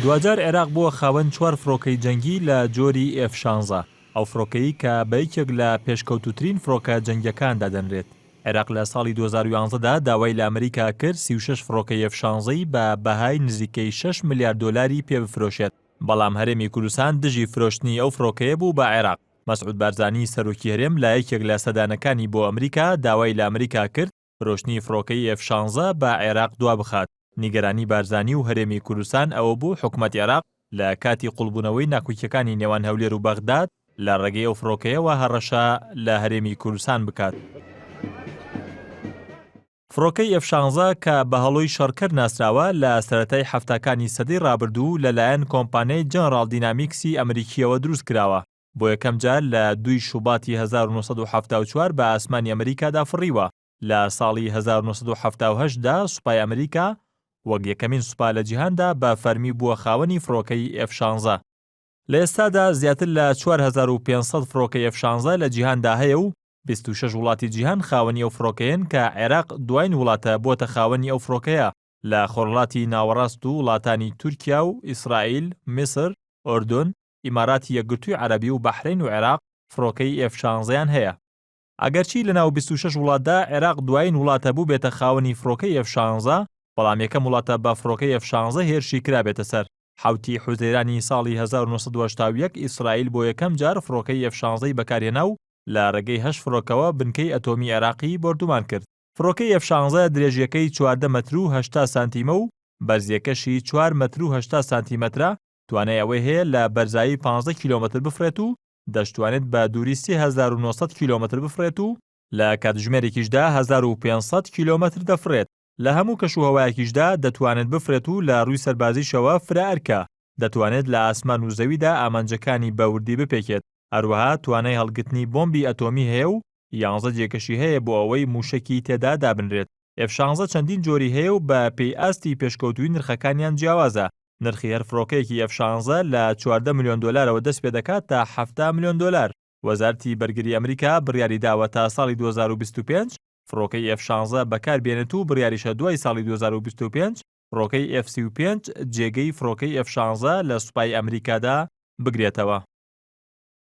دوجار عێراق بووە خاوەن 4 فڕۆکەی جەنگی لە جۆری F-16 ئەو فڕۆکەیی کە بە یەکێک لە پێشکەوتوترین فڕۆکە جەنگیەکاندا دەنرێت. عێراق لە ساڵی 2011دا داوای لە ئەمریکا کرد 36 فڕۆکەی F-16 بە بەهای نزیکەی 6 ملیار دۆلاری پێ بفرۆشێت، بەڵام هەرێمی کوردستان دژی فرۆشتنی ئەو فڕۆکەیە بوو بە عێراق. مەسعود بارزانی سەرۆکی هەرێم لە یەکێک لە سەدانەکانی بۆ ئەمریکا داوای لە ئەمریکا کرد فرۆشتنی فڕۆکەی F-16 بە عێراق دوا بخات. نیگەرانی بارزانی و هەرێمی کوردستان ئەوە بوو حکوومەت عێراق لە کاتی قوڵبوونەوەی ناکۆکیەکانی نێوان هەولێر و بەغداد لە ڕێگەی ئەو فڕۆکەیەوە هەڕەشە لە هەرێمی کوردستان بکات. فڕۆکەی F-16 کە بە هەڵۆی شەڕکەر ناسراوە لە سەرەتای هەفتەکانی سەدەی ڕابردوو لەلایەن کۆمپانیای جەنەڕاڵ دینامیکسی ئەمریکیەوە دروست کراوە. بۆ یەکەم جار لە 2 شوباتی 1974 بە ئاسمانی ئەمریکادا فڕیوە. لە ساڵی 1970دا سوپای ئەمریکا وەک یەکەمین سوپا لە جیهاندا بە فەرمی بووە خاوەنی فڕۆکەی F-16. لە ئێستادا زیاتر لە 4500 فڕۆکەی F-16 لە جیهاندا هەیە و 26 وڵاتی جیهان خاوەنی ئەو فڕۆکەیەن کە عێراق دوایین وڵاتە بۆتە خاوەنی ئەو فڕۆکەیە لە خۆرهەڵاتی ناوەڕاست و وڵاتانی تورکیا و ئیسرائیل، میسر، ئۆردن، ئیماراتی یەکگرتووی عەرەبی و بەحرین و عێراق فڕۆکەی F-16یان هەیە. ئەگەرچی لەناو 26 وڵاتدا عێراق دوایین وڵاتە بوو بێتە خاوەنی فڕۆکەی F-16، بەڵام یەکەم وڵاتە بە فڕۆکەی F-16 هێرشی کرابێتە سەر. حوتی حوزەیرانی ساڵی 1981 ئیسرائیل بۆ یەکەم جار فڕۆکەی F-16 بەکارهێنا و لە ڕێگەی 8 فڕۆکەوە بنکەی ئەتۆمی عێراقی بردومان کرد. فڕۆکەی F-16 درێژیەکەی 14 مەتر و 80 سانتیمە و بەرزیەکەشی 4 مەتر و 80 سانتیمەترە، توانای ئەوەی هەیە لە بەرزایی 15 کیلۆمەتر بفرێت و دەشتوانێت بە دووری 3900 کیلۆمەتر بفرێت و لە کاتژمێرێکیشدا 1500 کیلۆمەتر دەفرێت. لە هەموو کەشوهەوایەکیشدا دەتوانێت بفرێت و لە ڕووی سەربازیشەوە فرە ئەرکە، دەتوانێت لە ئاسمان و زەویدا ئامانجەکانی بەوردی بپێکێت. هەروەها توانای هەڵگرتنی بۆمبی ئەتۆمی هەیە و 11 جێگەشی هەیە بۆ ئەوەی موشکی تێدا دابنرێت. F-16 چەندین جۆری هەیە و بە پێی ئاستی پێشکەوتووی نرخەکانیان جیاوازە. نرخی هەر فڕۆکەیەکی F-16 لە 14 ملیۆن دۆلارەوە دەست پێ دەکات تا 70 ملیۆن دۆلار. وەزارەتی بەرگری ئەمریکا بڕیاری داوە تا ساڵی 2025 فڕۆکەی F-16 بەکاربێنێت و بڕیاریشە دوای ساڵی 2025 فڕۆکەی F-35 جێگەی فڕۆکەی F-16 لە سوپای ئەمریکادا بگرێتەوە.